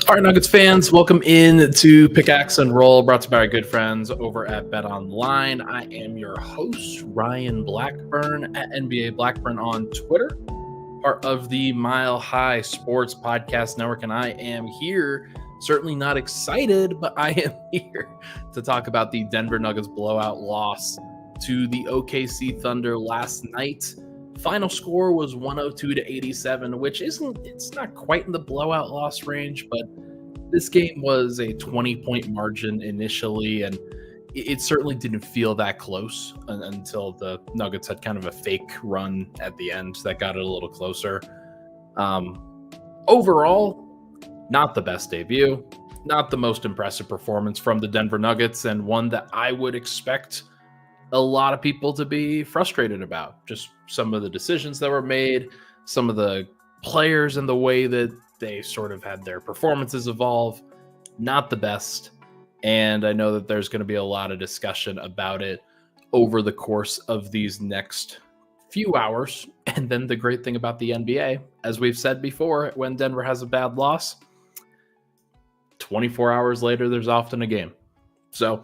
All right, Nuggets fans, welcome in to PIckaxe and Roll, brought to you by our good friends over at BETONLINE. I am your host, Ryan Blackburn, at NBA Blackburn on Twitter, part of the Mile High Sports Podcast Network, and I am here, certainly not excited, but I am here to talk about the Denver Nuggets blowout loss to the OKC Thunder last night. Final score was 102-87, which it's not quite in the blowout loss range, but this game was a 20-point margin initially, and it certainly didn't feel that close until the Nuggets had kind of a fake run at the end that got it a little closer. Overall, not the best debut, not the most impressive performance from the Denver Nuggets, and one that I would expect a lot of people to be frustrated about. Just some of the decisions that were made, some of the players and the way that they sort of had their performances evolve. Not the best. And I know that there's going to be a lot of discussion about it over the course of these next few hours. And then the great thing about the NBA, as we've said before, when Denver has a bad loss, 24 hours later, there's often a game. So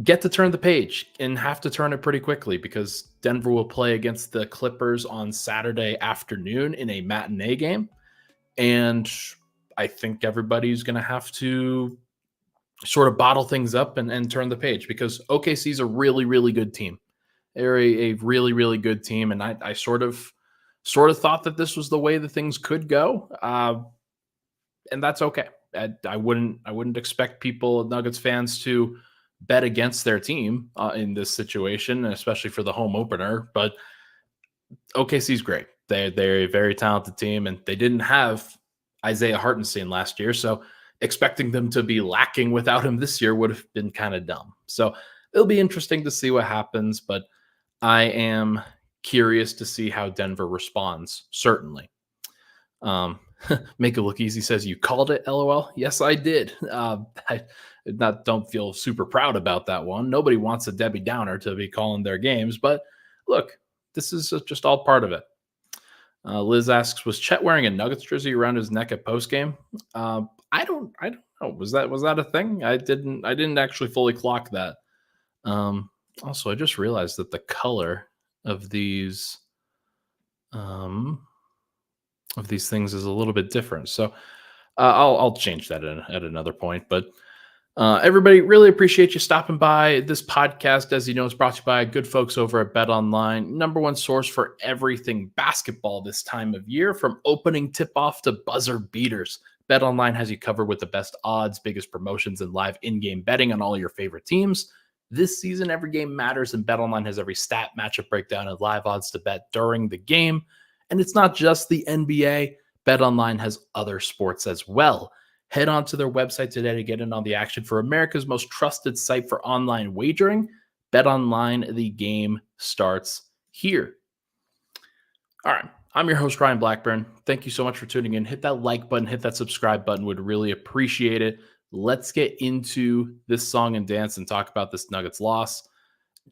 get to turn the page and have to turn it pretty quickly, because Denver will play against the Clippers on Saturday afternoon in a matinee game. And I think everybody's going to have to sort of bottle things up and turn the page, because OKC is a really, really good team. They're a really, really good team. And I sort of thought that this was the way that things could go. And that's okay. I wouldn't expect people, Nuggets fans, to bet against their team in this situation, especially for the home opener. But OKC's great. They're a very talented team, and they didn't have Isaiah Hartenstein last year, so expecting them to be lacking without him this year would have been kind of dumb. So it'll be interesting to see what happens, but I am curious to see how Denver responds, certainly. Make it look easy says, "You called it, LOL." Yes, I did. I don't feel super proud about that one. Nobody wants a Debbie Downer to be calling their games, but look, this is just all part of it. Liz asks, was Chet wearing a Nuggets jersey around his neck at postgame? I don't know. Was that a thing? I didn't actually fully clock that. Also, I just realized that the color of these things is a little bit different. So I'll change that at another point. But everybody, really appreciate you stopping by. This podcast, as you know, is brought to you by good folks over at BetOnline, number one source for everything basketball this time of year, from opening tip-off to buzzer beaters. BetOnline has you covered with the best odds, biggest promotions, and live in-game betting on all your favorite teams. This season, every game matters, and BetOnline has every stat, matchup breakdown, and live odds to bet during the game. And it's not just the NBA. BetOnline has other sports as well. Head on to their website today to get in on the action for America's most trusted site for online wagering. BetOnline, the game starts here. All right, I'm your host, Ryan Blackburn. Thank you so much for tuning in. Hit that like button, hit that subscribe button. Would really appreciate it. Let's get into this song and dance and talk about this Nuggets loss.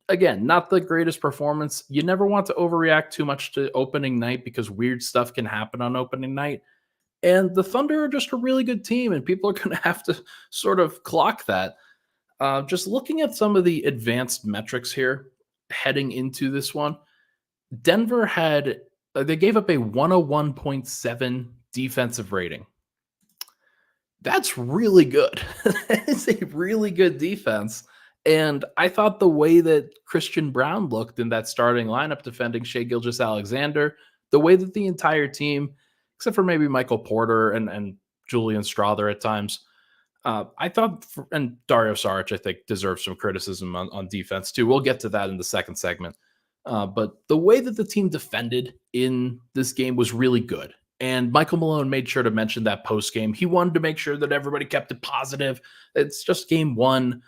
Again, not the greatest performance. You never want to overreact too much to opening night, because weird stuff can happen on opening night. And the Thunder are just a really good team, and people are going to have to sort of clock that. Just looking at some of the advanced metrics here heading into this one, Denver they gave up a 101.7 defensive rating. That's really good. That is a really good defense. And I thought the way that Christian Braun looked in that starting lineup defending Shai Gilgeous-Alexander, the way that the entire team, except for maybe Michael Porter and Julian Strawther at times, I thought, and Dario Saric, I think, deserves some criticism on defense too. We'll get to that in the second segment. But the way that the team defended in this game was really good. And Michael Malone made sure to mention that post-game. He wanted to make sure that everybody kept it positive. It's just game one.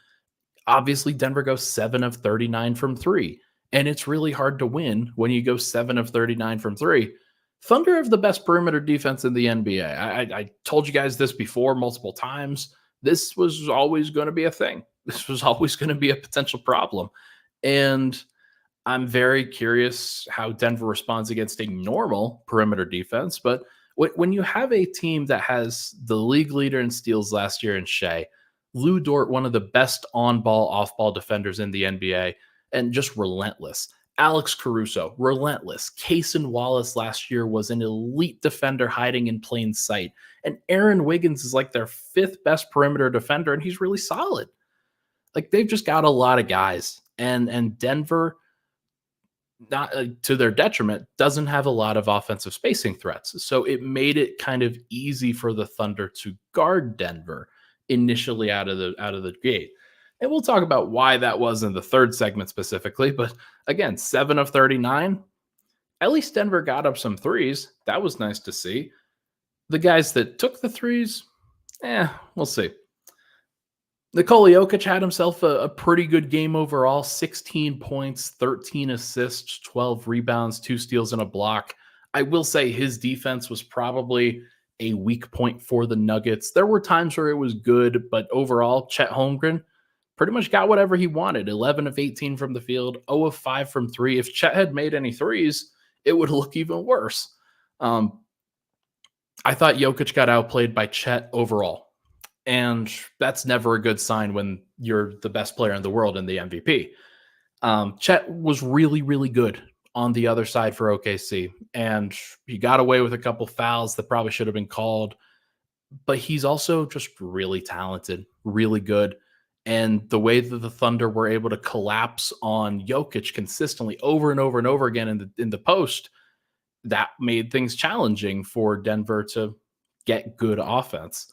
Obviously, Denver goes 7 of 39 from three. And it's really hard to win when you go 7 of 39 from three. Thunder have the best perimeter defense in the NBA. I told you guys this before multiple times. This was always going to be a thing. This was always going to be a potential problem. And I'm very curious how Denver responds against a normal perimeter defense, but When you have a team that has the league leader in steals last year in Shea, Lou Dort, one of the best on-ball, off-ball defenders in the NBA, and just relentless. Alex Caruso, relentless. Cason Wallace last year was an elite defender hiding in plain sight. And Aaron Wiggins is like their fifth best perimeter defender, and he's really solid. Like, they've just got a lot of guys. And Denver, not to their detriment, doesn't have a lot of offensive spacing threats. So it made it kind of easy for the Thunder to guard Denver initially out of the gate. And we'll talk about why that was in the third segment specifically. But again, 7 of 39. At least Denver got up some threes. That was nice to see. The guys that took the threes, we'll see. Nikola Jokic had himself a pretty good game overall. 16 points, 13 assists, 12 rebounds, 2 steals, and a block. I will say his defense was probably a weak point for the Nuggets. There were times where it was good, but overall, Chet Holmgren pretty much got whatever he wanted. 11 of 18 from the field, 0 of 5 from 3. If Chet had made any threes, it would look even worse. I thought Jokic got outplayed by Chet overall. And that's never a good sign when you're the best player in the world and the MVP. Chet was really, really good on the other side for OKC. And he got away with a couple fouls that probably should have been called. But he's also just really talented, really good. And the way that the Thunder were able to collapse on Jokic consistently over and over and over again in the post, that made things challenging for Denver to get good offense.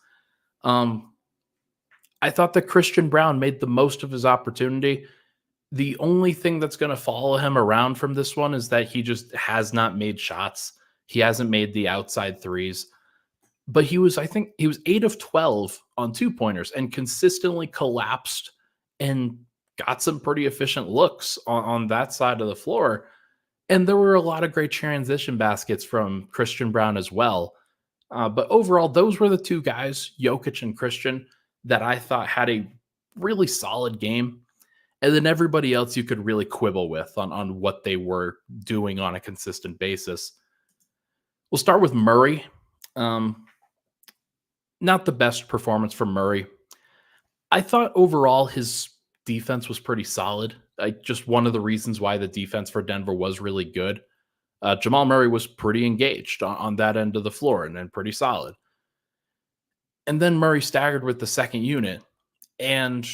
I thought that Christian Braun made the most of his opportunity. The only thing that's going to follow him around from this one is that he just has not made shots. He hasn't made the outside threes. But I think he was 8 of 12 on 2-pointers and consistently collapsed and got some pretty efficient looks on that side of the floor. And there were a lot of great transition baskets from Christian Braun as well. But overall, those were the two guys, Jokic and Christian, that I thought had a really solid game. And then everybody else you could really quibble with on what they were doing on a consistent basis. We'll start with Murray. Not the best performance from Murray. I thought overall his defense was pretty solid. Just one of the reasons why the defense for Denver was really good. Jamal Murray was pretty engaged on that end of the floor and pretty solid. And then Murray staggered with the second unit. And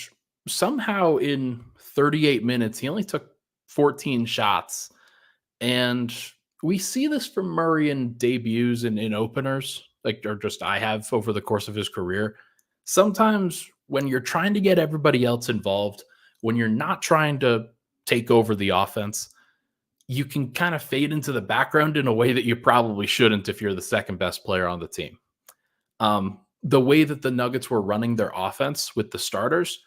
somehow in 38 minutes, he only took 14 shots. And we see this from Murray in debuts and in openers, I have over the course of his career. Sometimes when you're trying to get everybody else involved, when you're not trying to take over the offense, you can kind of fade into the background in a way that you probably shouldn't if you're the second best player on the team. The way that the Nuggets were running their offense with the starters,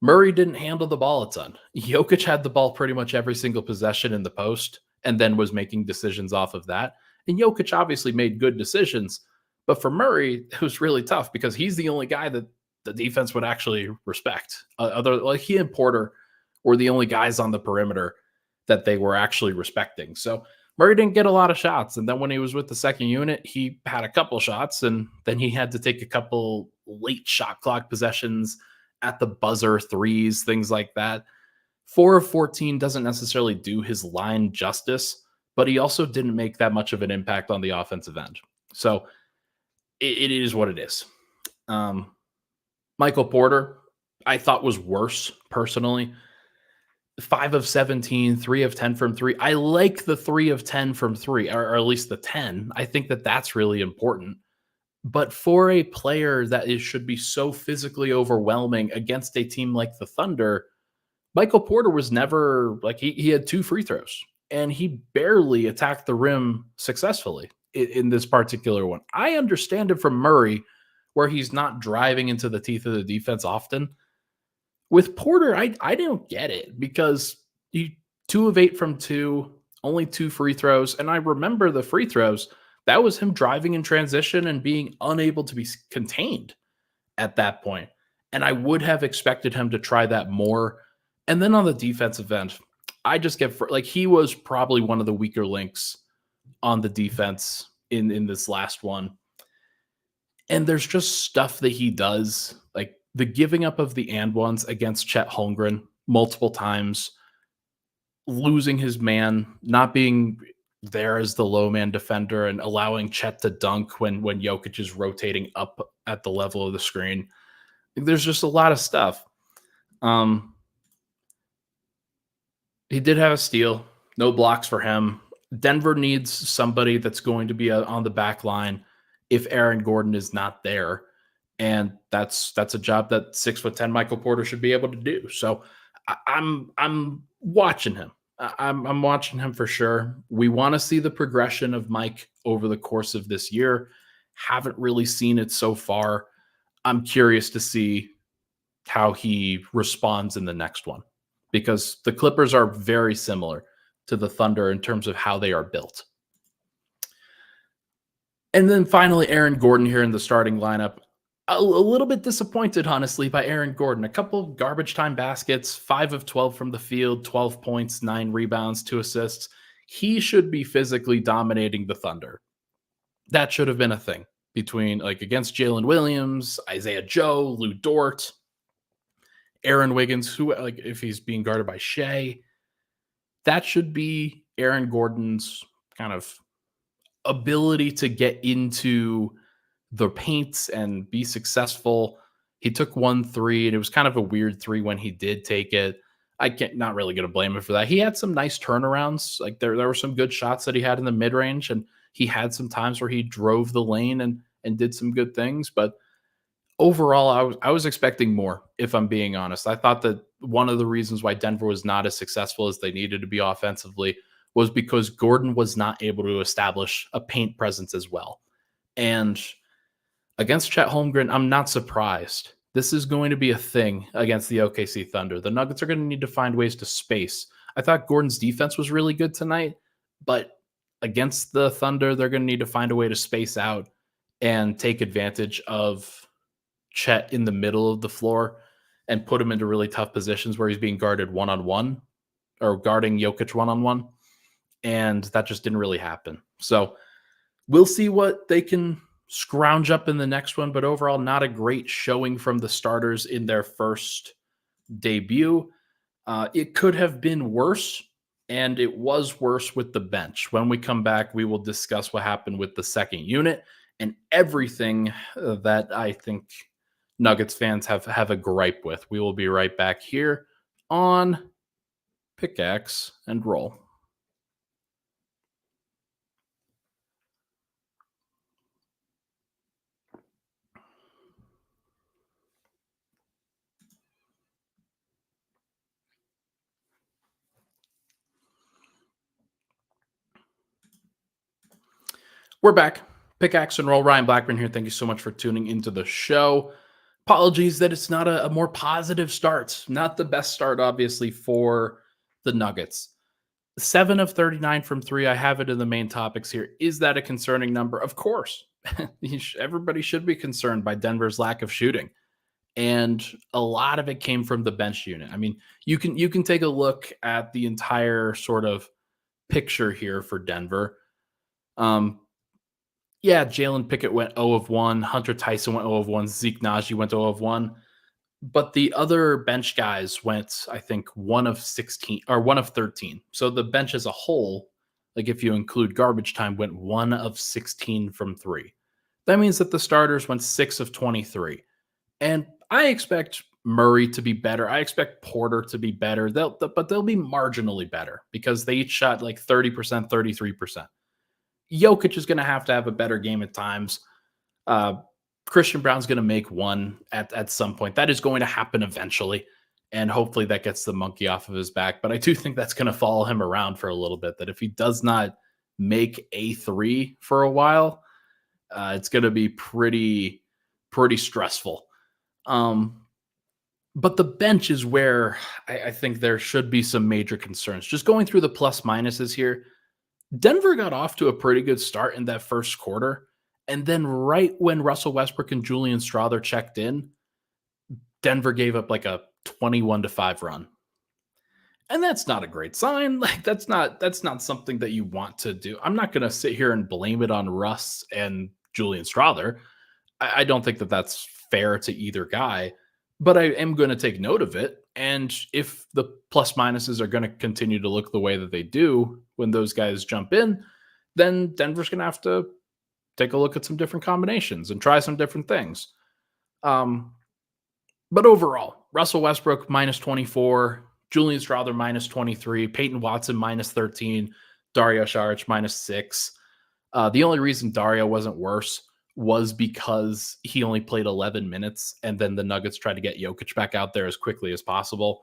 Murray didn't handle the ball a ton. Jokic had the ball pretty much every single possession in the post and then was making decisions off of that. And Jokic obviously made good decisions. But for Murray, it was really tough because he's the only guy that the defense would actually respect. He and Porter were the only guys on the perimeter that they were actually respecting. So Murray didn't get a lot of shots. And then when he was with the second unit, he had a couple shots, and then he had to take a couple late shot clock possessions at the buzzer, threes, things like that. 4 of 14 doesn't necessarily do his line justice, but he also didn't make that much of an impact on the offensive end. So it is what it is. Michael Porter, I thought was worse personally. 5 of 17, 3 of 10 from 3. I like the 3 of 10 from 3, or at least the 10. I think that that's really important. But for a player that should be so physically overwhelming against a team like the Thunder, Michael Porter was never he had 2 free throws and he barely attacked the rim successfully in this particular one. I understand it from Murray where he's not driving into the teeth of the defense often. With Porter, I don't get it because he 2 of 8 from 2, only 2 free throws. And I remember the free throws, that was him driving in transition and being unable to be contained at that point. And I would have expected him to try that more. And then on the defensive end, I just get he was probably one of the weaker links on the defense in this last one. And there's just stuff that he does, like the giving up of the and ones against Chet Holmgren multiple times, losing his man, not being there as the low man defender, and allowing Chet to dunk when Jokic is rotating up at the level of the screen. There's just a lot of stuff. He did have a steal, no blocks for him. Denver needs somebody that's going to be on the back line if Aaron Gordon is not there. And that's a job that 6'10" Michael Porter should be able to do. So I'm watching him. I'm watching him for sure. We want to see the progression of Mike over the course of this year. Haven't really seen it so far. I'm curious to see how he responds in the next one, because the Clippers are very similar to the Thunder in terms of how they are built. And then finally, Aaron Gordon here in the starting lineup. A little bit disappointed, honestly, by Aaron Gordon. A couple garbage time baskets, 5 of 12 from the field, 12 points, 9 rebounds, 2 assists. He should be physically dominating the Thunder. That should have been a thing between, like, against Jalen Williams, Isaiah Joe, Lou Dort, Aaron Wiggins, who, like, if he's being guarded by Shea. That should be Aaron Gordon's kind of ability to get into the paint and be successful. He took 1 3, and it was kind of a weird 3 when he did take it. Not really going to blame him for that. He had some nice turnarounds. Like there were some good shots that he had in the mid range, and he had some times where he drove the lane and did some good things. But overall, I was expecting more, if I'm being honest. I thought that one of the reasons why Denver was not as successful as they needed to be offensively was because Gordon was not able to establish a paint presence as well. And against Chet Holmgren, I'm not surprised. This is going to be a thing against the OKC Thunder. The Nuggets are going to need to find ways to space. I thought Gordon's defense was really good tonight, but against the Thunder, they're going to need to find a way to space out and take advantage of Chet in the middle of the floor and put him into really tough positions where he's being guarded one-on-one or guarding Jokic one-on-one. And that just didn't really happen. So we'll see what they can scrounge up in the next one, but overall, not a great showing from the starters in their first debut. It could have been worse, and it was worse with the bench. When we come back, we will discuss what happened with the second unit and everything that I think Nuggets fans have a gripe with. We will be right back here on Pickaxe and Roll. We're back. Pickaxe and Roll. Ryan Blackburn here. Thank you so much for tuning into the show. Apologies that it's not a more positive start. Not the best start, obviously, for the Nuggets. 7 of 39 from 3. I have it in the main topics here. Is that a concerning number? Of course. Everybody should be concerned by Denver's lack of shooting. And a lot of it came from the bench unit. I mean, you can take a look at the entire sort of picture here for Denver. Yeah, Jalen Pickett went 0 of 1. Hunter Tyson went 0 of 1. Zeke Naji went 0 of 1. But the other bench guys went, I think, 1 of 16 or 1 of 13. So the bench as a whole, like if you include garbage time, went 1 of 16 from 3. That means that the starters went 6 of 23. And I expect Murray to be better. I expect Porter to be better. But they'll be marginally better because they each shot like 30%, 33%. Jokic is going to have a better game at times. Christian Braun's going to make one at some point. That is going to happen eventually, and hopefully that gets the monkey off of his back. But I do think that's going to follow him around for a little bit, that if he does not make a 3 for a while, it's going to be pretty stressful. But the bench is where I think there should be some major concerns. Just going through the plus minuses here, Denver got off to a pretty good start in that first quarter. And then right when Russell Westbrook and Julian Strawther checked in, Denver gave up like a 21-5 run. And that's not a great sign. Like that's not something that you want to do. I'm not going to sit here and blame it on Russ and Julian Strother. I don't think that that's fair to either guy, but I am going to take note of it. And if the plus minuses are going to continue to look the way that they do when those guys jump in, then Denver's going to have to take a look at some different combinations and try some different things. But overall, Russell Westbrook minus 24, Julian Strother minus 23, Peyton Watson minus 13, Dario Saric minus 6. The only reason Dario wasn't worse was because he only played 11 minutes, and then the Nuggets tried to get Jokic back out there as quickly as possible.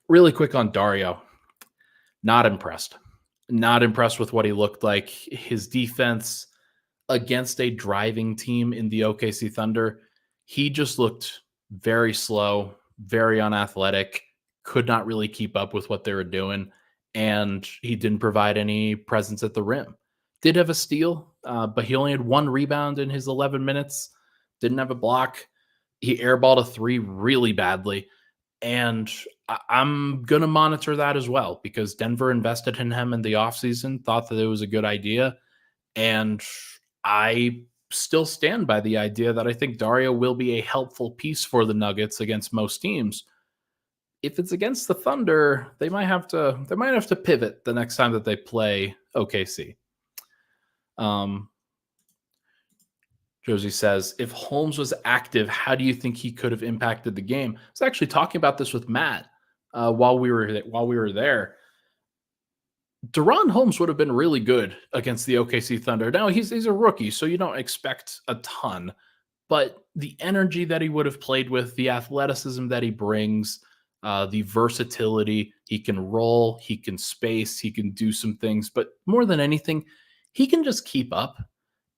Really quick on Dario, not impressed. Not impressed with what he looked like. His defense against a driving team in the OKC Thunder, he just looked very slow, very unathletic, could not really keep up with what they were doing, and he didn't provide any presence at the rim. Did have a steal, but he only had one rebound in his 11 minutes, didn't have a block. He airballed a three really badly, and I'm going to monitor that as well because Denver invested in him in the offseason, thought that it was a good idea, and I still stand by the idea that I think Dario will be a helpful piece for the Nuggets against most teams. If it's against the Thunder, they might have to pivot the next time that they play OKC. Josie says, if Holmes was active, how do you think he could have impacted the game? I was actually talking about this with Matt while we were there. DeRon Holmes would have been really good against the OKC Thunder. Now he's a rookie, so you don't expect a ton, but the energy that he would have played with, the athleticism that he brings, the versatility, he can roll, he can space, he can do some things, but more than anything, he can just keep up.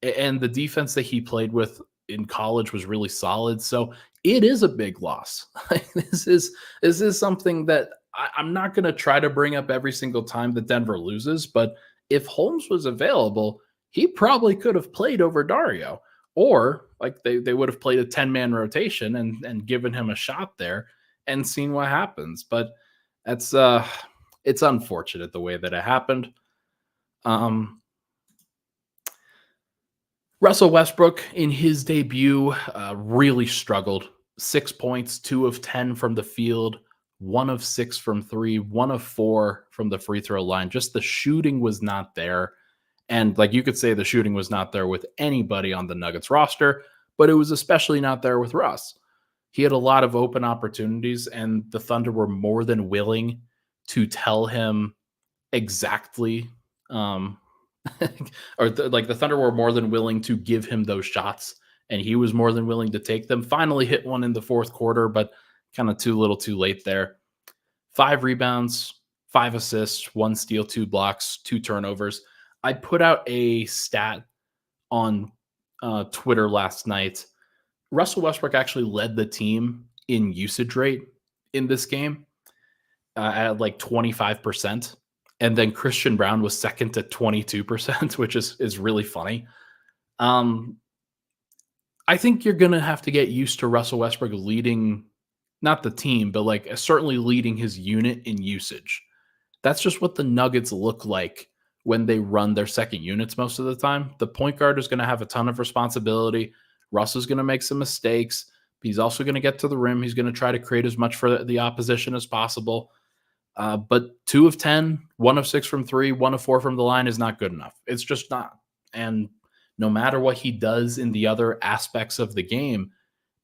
And the defense that he played with in college was really solid. So it is a big loss. This is something that I'm not going to try to bring up every single time that Denver loses, but if Holmes was available, he probably could have played over Dario, or like they would have played a 10-man rotation and given him a shot there and seen what happens. But that's it's unfortunate the way that it happened. Russell Westbrook in his debut really struggled. 6 points, 2 of 10 from the field, 1 of 6 from 3, 1 of 4 from the free throw line. Just the shooting was not there. And like you could say the shooting was not there with anybody on the Nuggets roster, but it was especially not there with Russ. He had a lot of open opportunities, and the Thunder were more than willing to tell him exactly the Thunder were more than willing to give him those shots, and he was more than willing to take them. Finally hit one in the fourth quarter, but kind of too little too late there. 5 rebounds, 5 assists, 1 steal, 2 blocks, 2 turnovers. I put out a stat on Twitter last night. Russell Westbrook actually led the team in usage rate in this game at like 25%. And then Christian Braun was second at 22%, which is really funny. I think you're going to have to get used to Russell Westbrook leading, not the team, but like certainly leading his unit in usage. That's just what the Nuggets look like when they run their second units most of the time. The point guard is going to have a ton of responsibility. Russ is going to make some mistakes. He's also going to get to the rim. He's going to try to create as much for the opposition as possible. But 2 of 10, 1 of 6 from 3, 1 of 4 from the line is not good enough. It's just not. And no matter what he does in the other aspects of the game,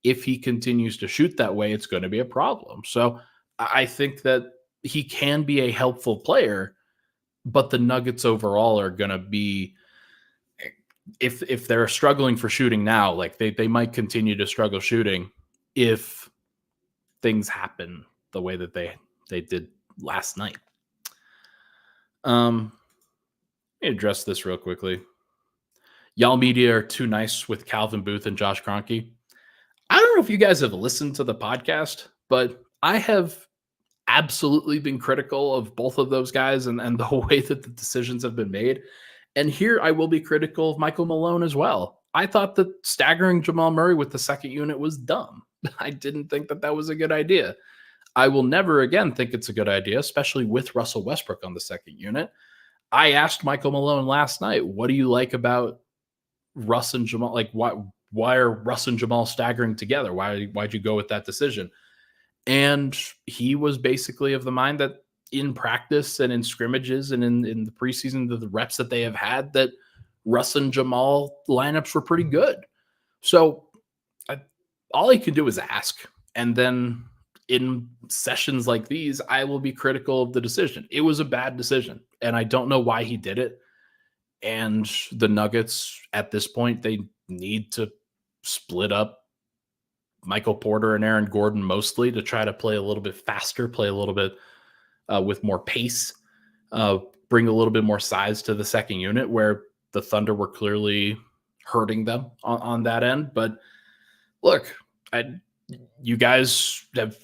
if he continues to shoot that way, it's going to be a problem. So I think that he can be a helpful player, but the Nuggets overall are going to be, if they're struggling for shooting now, like they might continue to struggle shooting if things happen the way that they did last night. Let me address this real quickly. Y'all media are too nice with Calvin Booth and Josh Kroenke. I don't know if you guys have listened to the podcast, but I have absolutely been critical of both of those guys and the way that the decisions have been made. And here I will be critical of Michael Malone as well. I thought that staggering Jamal Murray with the second unit was dumb. I didn't think that was a good idea. I will never again think it's a good idea, especially with Russell Westbrook on the second unit. I asked Michael Malone last night, what do you like about Russ and Jamal? Like, why are Russ and Jamal staggering together? Why'd you go with that decision? And he was basically of the mind that in practice and in scrimmages and in the preseason, the reps that they have had, that Russ and Jamal lineups were pretty good. So all he can do is ask. And then in sessions like these, I will be critical of the decision. It was a bad decision, and I don't know why he did it. And the Nuggets, at this point, they need to split up Michael Porter and Aaron Gordon mostly to try to play a little bit faster, play a little bit with more pace, bring a little bit more size to the second unit, where the Thunder were clearly hurting them on that end. But look, you guys have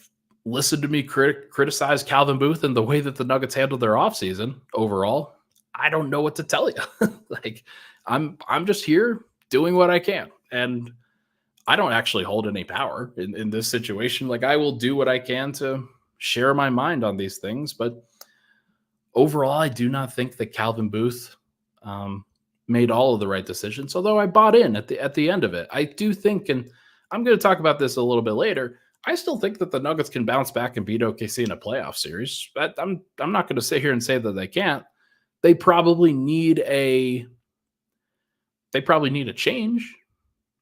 listened to me criticize Calvin Booth and the way that the Nuggets handled their offseason overall. I don't know what to tell you. Like, I'm just here doing what I can. And I don't actually hold any power in this situation. Like, I will do what I can to share my mind on these things. But overall, I do not think that Calvin Booth made all of the right decisions, although I bought in at the end of it. I do think, and I'm going to talk about this a little bit later, I still think that the Nuggets can bounce back and beat OKC in a playoff series. I'm not going to sit here and say that they can't. They probably need a change.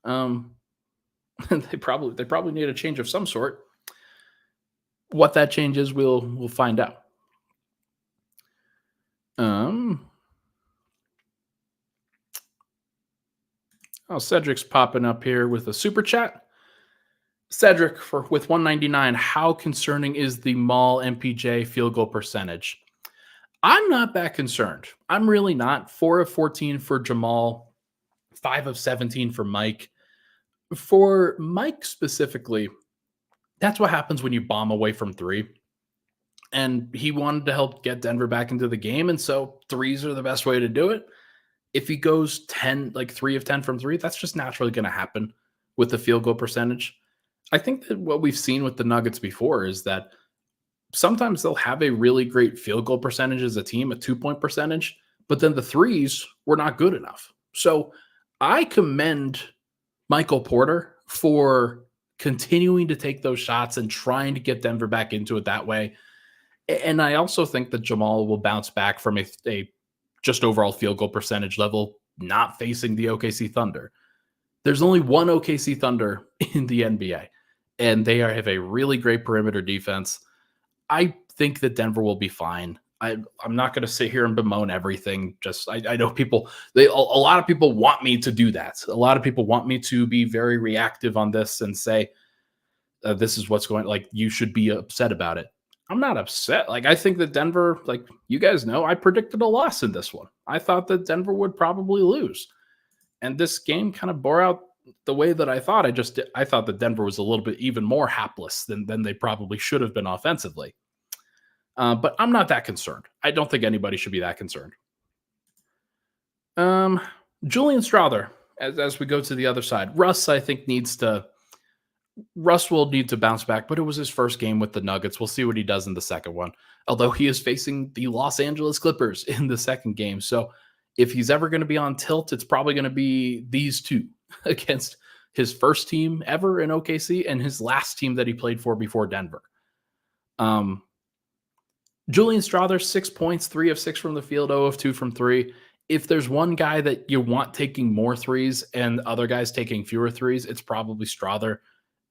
They probably need a change of some sort. What that change is, we'll find out. Cedric's popping up here with a super chat. Cedric with 199. How concerning is the Mall MPJ field goal percentage? I'm not that concerned. I'm really not. 4 of 14 for Jamal, 5 of 17 for Mike. For Mike specifically, that's what happens when you bomb away from three. And he wanted to help get Denver back into the game, and so threes are the best way to do it. If he goes 3 of 10 from three, that's just naturally going to happen with the field goal percentage. I think that what we've seen with the Nuggets before is that sometimes they'll have a really great field goal percentage as a team, a 2-point percentage, but then the threes were not good enough. So I commend Michael Porter for continuing to take those shots and trying to get Denver back into it that way. And I also think that Jamal will bounce back from a just overall field goal percentage level, not facing the OKC Thunder. There's only one OKC Thunder in the NBA, and they have a really great perimeter defense. I think that Denver will be fine. I'm not going to sit here and bemoan everything. I know a lot of people want me to do that. A lot of people want me to be very reactive on this and say, this is what's going, like, you should be upset about it. I'm not upset. Like, I think that Denver, like you guys know, I predicted a loss in this one. I thought that Denver would probably lose. And this game kind of bore out the way that I thought. I thought that Denver was a little bit even more hapless than they probably should have been offensively. But I'm not that concerned. I don't think anybody should be that concerned. Julian Strother, as we go to the other side, Russ, I think Russ will need to bounce back, but it was his first game with the Nuggets. We'll see what he does in the second one, although he is facing the Los Angeles Clippers in the second game. So if he's ever going to be on tilt, it's probably going to be these two against his first team ever in OKC and his last team that he played for before Denver. Julian Strother, 6 points, 3 of 6 from the field, 0 of 2 from 3. If there's one guy that you want taking more threes and other guys taking fewer threes, it's probably Strother.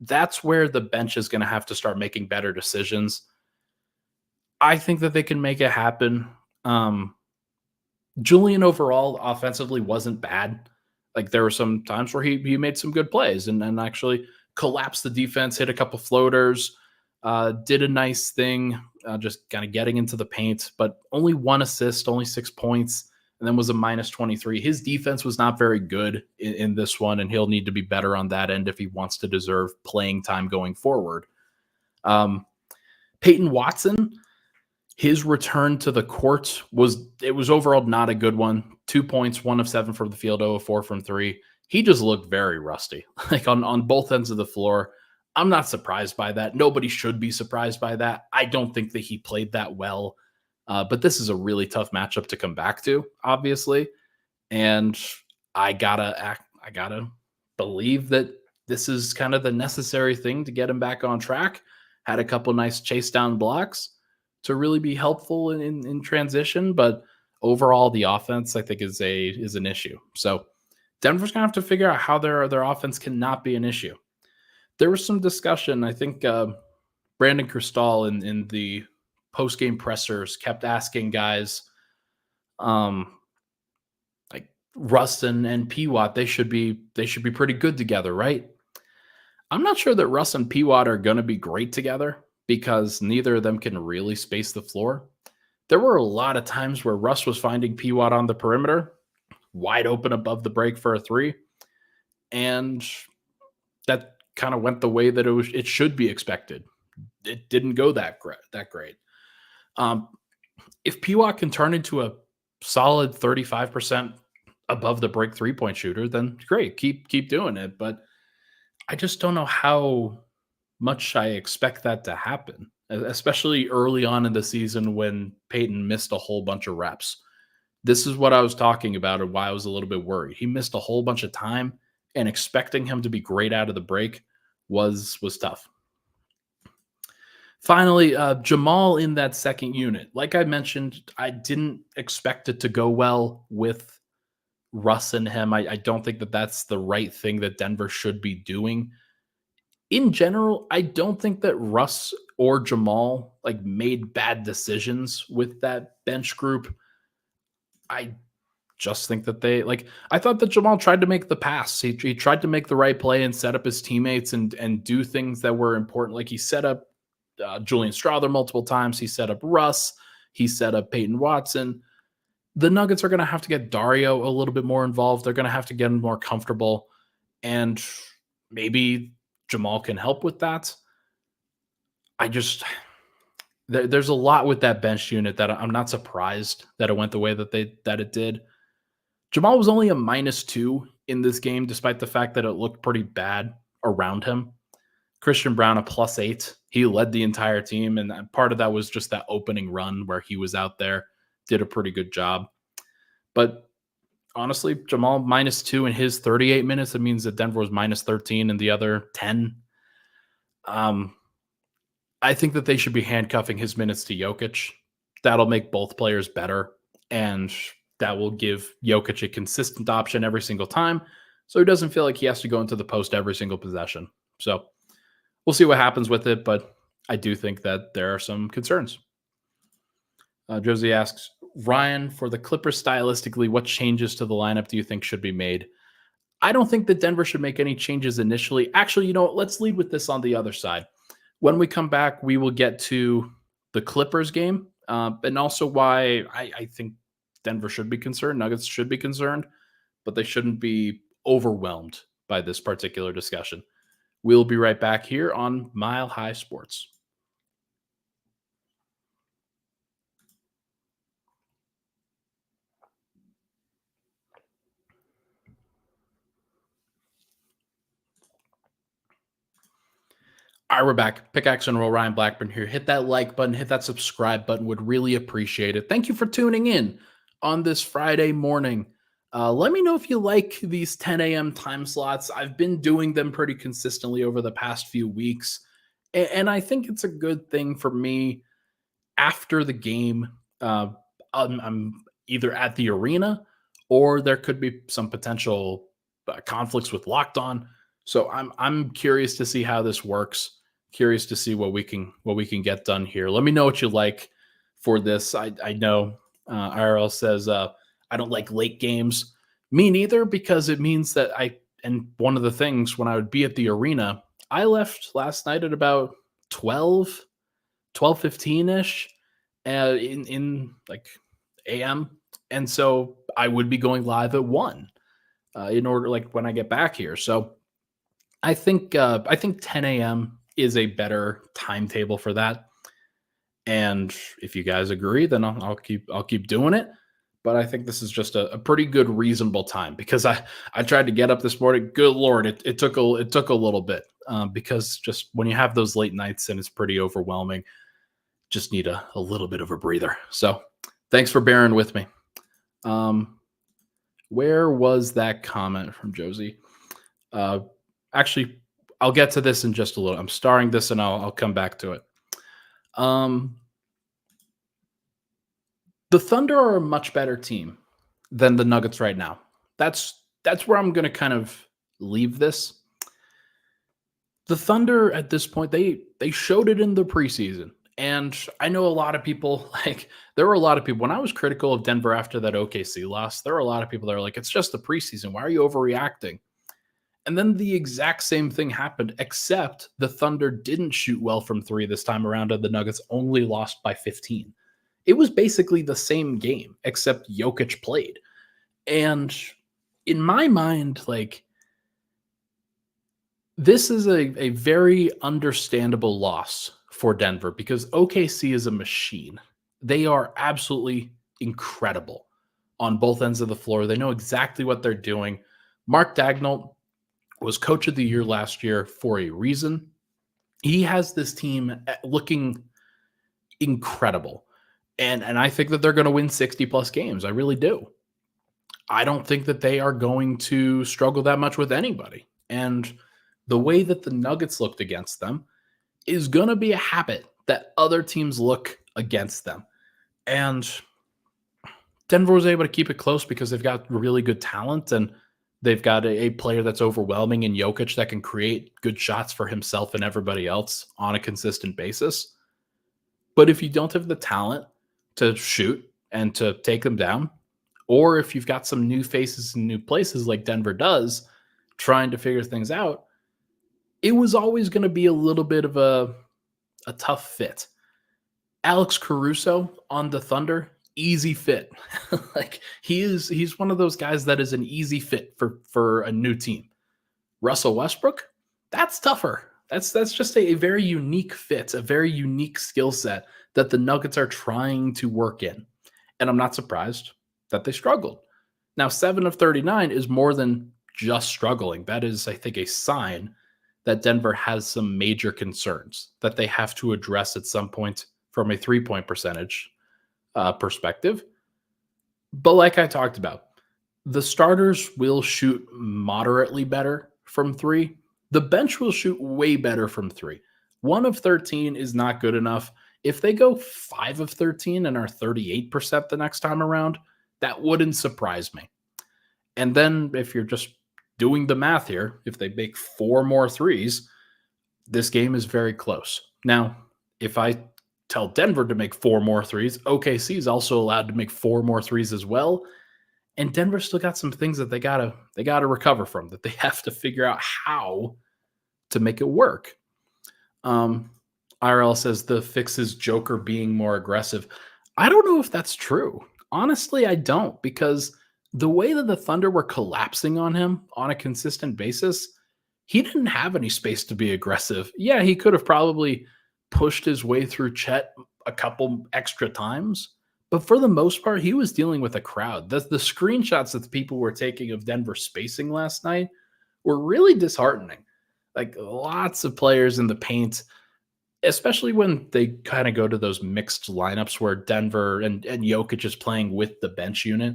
That's where the bench is going to have to start making better decisions. I think that they can make it happen. Julian overall offensively wasn't bad. Like, there were some times where he made some good plays and actually collapsed the defense, hit a couple floaters, did a nice thing, just kind of getting into the paint, but only 1 assist, only 6 points, and then was a minus 23. His defense was not very good in this one, and he'll need to be better on that end if he wants to deserve playing time going forward. Peyton Watson, his return to the court was overall not a good one. 2 points, 1 of 7 from the field, 0 of 4 from 3. He just looked very rusty, like on both ends of the floor. I'm not surprised by that. Nobody should be surprised by that. I don't think that he played that well. But this is a really tough matchup to come back to, obviously. And I gotta believe that this is kind of the necessary thing to get him back on track. Had a couple nice chase down blocks to really be helpful in transition, but overall the offense I think is an issue. So Denver's gonna have to figure out how their offense cannot be an issue. There was some discussion. I think Brandon Cristal in the post game pressers kept asking guys, like Russ and P-Watt, they should be pretty good together, right? I'm not sure that Russ and P-Watt are going to be great together because neither of them can really space the floor. There were a lot of times where Russ was finding P-Watt on the perimeter, wide open above the break for a three, and that kind of went the way that it should be expected. It didn't go that great. If P-Watt can turn into a solid 35% above the break 3-point shooter, then great, keep doing it. But I just don't know how much I expect that to happen, especially early on in the season when Peyton missed a whole bunch of reps. This is what I was talking about and why I was a little bit worried. He missed a whole bunch of time, and expecting him to be great out of the break was tough. Finally, Jamal in that second unit. Like I mentioned, I didn't expect it to go well with Russ and him. I don't think that that's the right thing that Denver should be doing. In general, I don't think that Russ or Jamal like made bad decisions with that bench group. I just think that I thought that Jamal tried to make the pass. He tried to make the right play and set up his teammates and do things that were important. Like he set up Julian Strawther multiple times. He set up Russ. He set up Peyton Watson. The Nuggets are going to have to get Dario a little bit more involved. They're going to have to get him more comfortable. And maybe Jamal can help with that. There's a lot with that bench unit that I'm not surprised that it went the way that it did. Jamal was only a -2 in this game, despite the fact that it looked pretty bad around him. Christian Braun a +8. He led the entire team, and part of that was just that opening run where he was out there, did a pretty good job. But honestly, Jamal -2 in his 38 minutes. It means that Denver was -13 in the other 10. I think that they should be handcuffing his minutes to Jokic. That'll make both players better, and that will give Jokic a consistent option every single time, so he doesn't feel like he has to go into the post every single possession. So we'll see what happens with it, but I do think that there are some concerns. Josie asks, Ryan, for the Clippers stylistically, what changes to the lineup do you think should be made? I don't think that Denver should make any changes initially. Actually, let's lead with this on the other side. When we come back, we will get to the Clippers game and also why I think Denver should be concerned. Nuggets should be concerned, but they shouldn't be overwhelmed by this particular discussion. We'll be right back here on Mile High Sports. All right, we're back. PIckaxe and Roll, Ryan Blackburn here. Hit that like button, hit that subscribe button. Would really appreciate it. Thank you for tuning in on this Friday morning. Let me know if you like these 10 a.m. time slots. I've been doing them pretty consistently over the past few weeks, and I think it's a good thing for me after the game. I'm either at the arena or there could be some potential conflicts with Locked On. So I'm curious to see how this works. Curious to see what we can get done here. Let me know what you like for this. I know IRL says I don't like late games. Me neither, because it means that and one of the things when I would be at the arena, I left last night at about 12:15-ish in like AM. And so I would be going live at 1 in order, like when I get back here. So I think 10 a.m. is a better timetable for that. And if you guys agree, then I'll keep doing it. but I think this is just a pretty good, reasonable time because I tried to get up this morning. Good Lord, it took a little bit because just when you have those late nights and it's pretty overwhelming, just need a little bit of a breather. So thanks for bearing with me. Where was that comment from Josie? Actually, I'll get to this in just a little. I'm starring this and I'll come back to it. The Thunder are a much better team than the Nuggets right now. That's where I'm going to kind of leave this. The Thunder at this point, they showed it in the preseason. And I know a lot of people, there were a lot of people, when I was critical of Denver after that OKC loss, there were a lot of people that are like, it's just the preseason. Why are you overreacting? And then the exact same thing happened, except the Thunder didn't shoot well from three this time around, and the Nuggets only lost by 15. It was basically the same game, except Jokic played. And in my mind, this is a very understandable loss for Denver because OKC is a machine. They are absolutely incredible on both ends of the floor. They know exactly what they're doing. Mark Daigneault was coach of the year last year for a reason. He has this team looking incredible. And I think that they're going to win 60 plus games. I really do. I don't think that they are going to struggle that much with anybody. And the way that the Nuggets looked against them is going to be a habit that other teams look against them. And Denver was able to keep it close because they've got really good talent and they've got a player that's overwhelming in Jokic that can create good shots for himself and everybody else on a consistent basis. But if you don't have the talent to shoot and to take them down, or if you've got some new faces in new places like Denver does, trying to figure things out, it was always going to be a little bit of a tough fit. Alex Caruso on the Thunder, easy fit. He's one of those guys that is an easy fit for a new team. Russell Westbrook, that's tougher. That's just a very unique fit, a very unique skill set that the Nuggets are trying to work in. And I'm not surprised that they struggled. Now, 7 of 39 is more than just struggling. That is, I think, a sign that Denver has some major concerns that they have to address at some point from a three-point percentage perspective. But like I talked about, the starters will shoot moderately better from three. The bench will shoot way better from three. 1 of 13 is not good enough. If they go 5 of 13 and are 38% the next time around, that wouldn't surprise me. And then if you're just doing the math here, if they make 4 more threes, this game is very close. Now, if I tell Denver to make 4 more threes, OKC is also allowed to make 4 more threes as well. And Denver still got some things that they gotta recover from, that they have to figure out how to make it work. IRL says the fix is Joker being more aggressive. I don't know if that's true. Honestly, I don't, because the way that the Thunder were collapsing on him on a consistent basis, he didn't have any space to be aggressive. Yeah, he could have probably pushed his way through Chet a couple extra times, but for the most part, he was dealing with a crowd. The screenshots that the people were taking of Denver spacing last night were really disheartening. Lots of players in the paint, especially when they kind of go to those mixed lineups where Denver and Jokic is playing with the bench unit.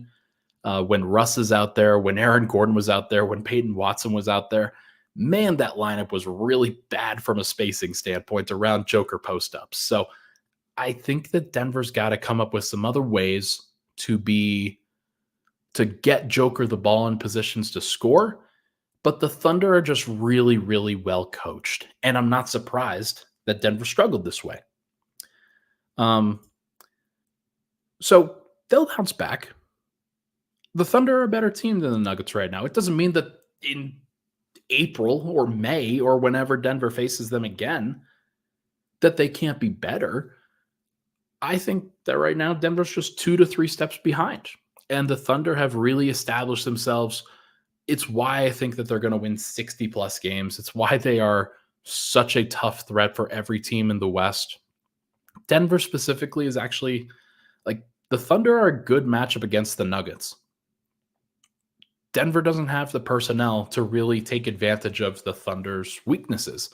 When Russ is out there, when Aaron Gordon was out there, when Peyton Watson was out there, man, that lineup was really bad from a spacing standpoint around Joker post-ups. So I think that Denver's got to come up with some other ways to get Joker the ball in positions to score. But the Thunder are just really, really well coached. And I'm not surprised that Denver struggled this way. So they'll bounce back. The Thunder are a better team than the Nuggets right now. It doesn't mean that in April or May or whenever Denver faces them again, that they can't be better. I think that right now Denver's just 2 to 3 steps behind. And the Thunder have really established themselves. It's why I think that they're going to win 60 plus games. It's why they are such a tough threat for every team in the West. Denver specifically is actually the Thunder are a good matchup against the Nuggets. Denver doesn't have the personnel to really take advantage of the Thunder's weaknesses.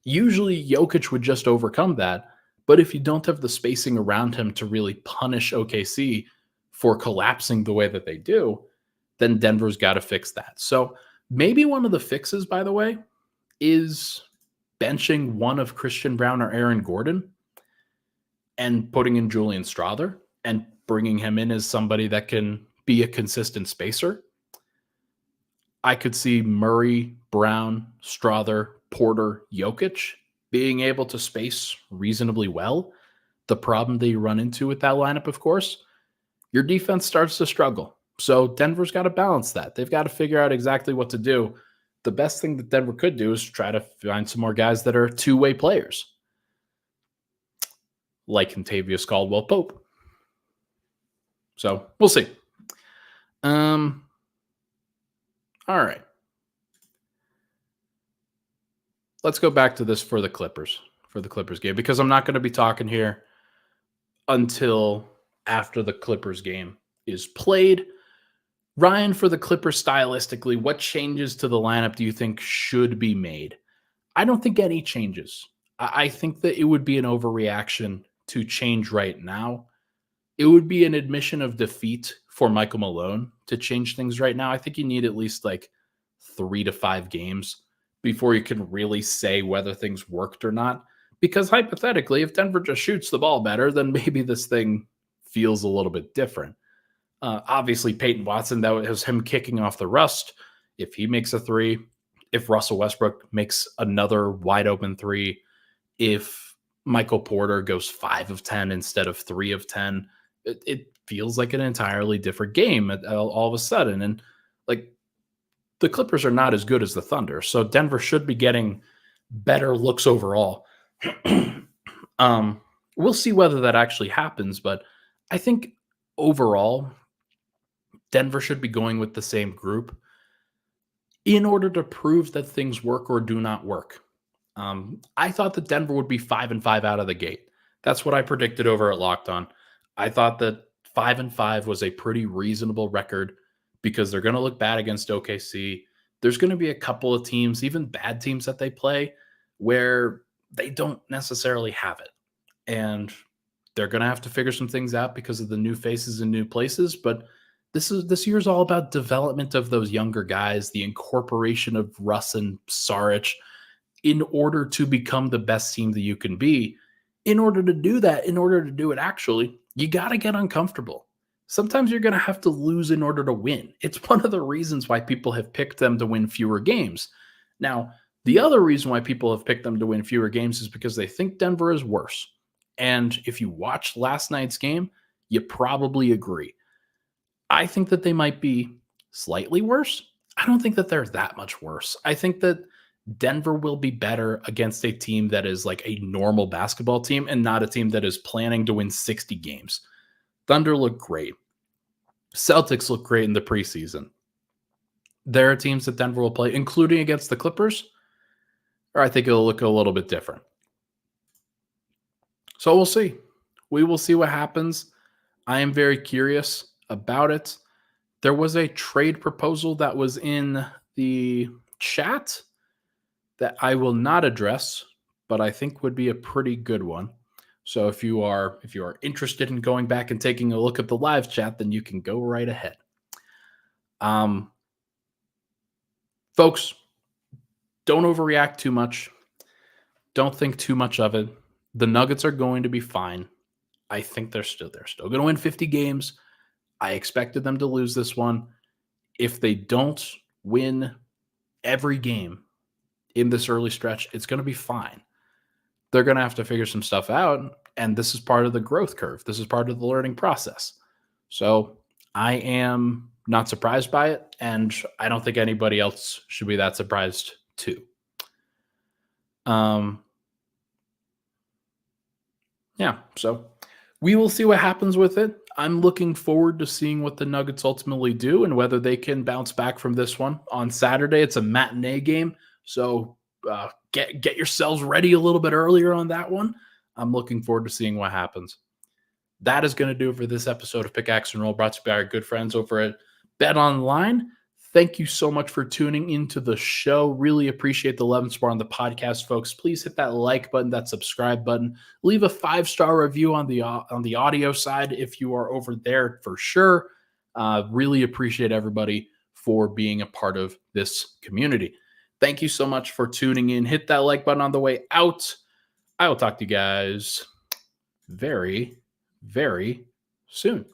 Usually, Jokic would just overcome that. But if you don't have the spacing around him to really punish OKC for collapsing the way that they do, then Denver's got to fix that. So maybe one of the fixes, by the way, is benching one of Christian Braun or Aaron Gordon and putting in Julian Strawther and bringing him in as somebody that can be a consistent spacer. I could see Murray, Brown, Strawther, Porter, Jokic being able to space reasonably well. The problem that you run into with that lineup, of course, your defense starts to struggle. So Denver's got to balance that. They've got to figure out exactly what to do. The best thing that Denver could do is try to find some more guys that are two-way players, like Kentavious Caldwell-Pope. So we'll see. All right. Let's go back to this for the Clippers game, because I'm not going to be talking here until after the Clippers game is played. Ryan, for the Clippers stylistically, what changes to the lineup do you think should be made? I don't think any changes. I think that it would be an overreaction to change right now. It would be an admission of defeat for Michael Malone to change things right now. I think you need at least like 3 to 5 games before you can really say whether things worked or not. Because hypothetically, if Denver just shoots the ball better, then maybe this thing feels a little bit different. Obviously, Peyton Watson, that was him kicking off the rust. If he makes a 3, if Russell Westbrook makes another wide open 3, if Michael Porter goes 5 of 10 instead of 3 of 10, it feels like an entirely different game all of a sudden. And like, the Clippers are not as good as the Thunder, so Denver should be getting better looks overall. We'll see whether that actually happens, but I think overall, Denver should be going with the same group in order to prove that things work or do not work. I thought that Denver would be 5-5 out of the gate. That's what I predicted over at Locked On. I thought that 5-5 was a pretty reasonable record because they're going to look bad against OKC. There's going to be a couple of teams, even bad teams that they play, where they don't necessarily have it. And they're going to have to figure some things out because of the new faces and new places. But this year's all about development of those younger guys, the incorporation of Russ and Saric in order to become the best team that you can be. In order to do that, in order to do it actually, you got to get uncomfortable. Sometimes you're going to have to lose in order to win. It's one of the reasons why people have picked them to win fewer games. Now, the other reason why people have picked them to win fewer games is because they think Denver is worse. And if you watched last night's game, you probably agree. I think that they might be slightly worse. I don't think that they're that much worse. I think that Denver will be better against a team that is like a normal basketball team and not a team that is planning to win 60 games. Thunder look great. Celtics look great in the preseason. There are teams that Denver will play, including against the Clippers, or I think it'll look a little bit different. So we'll see. We will see what happens. I am very curious about it. There was a trade proposal that was in the chat that I will not address, but I think would be a pretty good one. So if you are interested in going back and taking a look at the live chat, then you can go right ahead. Folks, don't overreact too much. Don't think too much of it. The Nuggets are going to be fine. I think they're still going to win 50 games. I expected them to lose this one. If they don't win every game in this early stretch, it's going to be fine. They're going to have to figure some stuff out, and this is part of the growth curve. This is part of the learning process. So I am not surprised by it, and I don't think anybody else should be that surprised too. Yeah, so we will see what happens with it. I'm looking forward to seeing what the Nuggets ultimately do and whether they can bounce back from this one. On Saturday, it's a matinee game, so get yourselves ready a little bit earlier on that one. I'm looking forward to seeing what happens. that is going to do it for this episode of Pickaxe and Roll, brought to you by our good friends over at BetOnline. Thank you so much for tuning into the show. Really appreciate the love and support on the podcast, folks. Please hit that like button, that subscribe button. Leave a 5-star review on the audio side if you are over there for sure. Really appreciate everybody for being a part of this community. Thank you so much for tuning in. Hit that like button on the way out. I will talk to you guys very, very soon.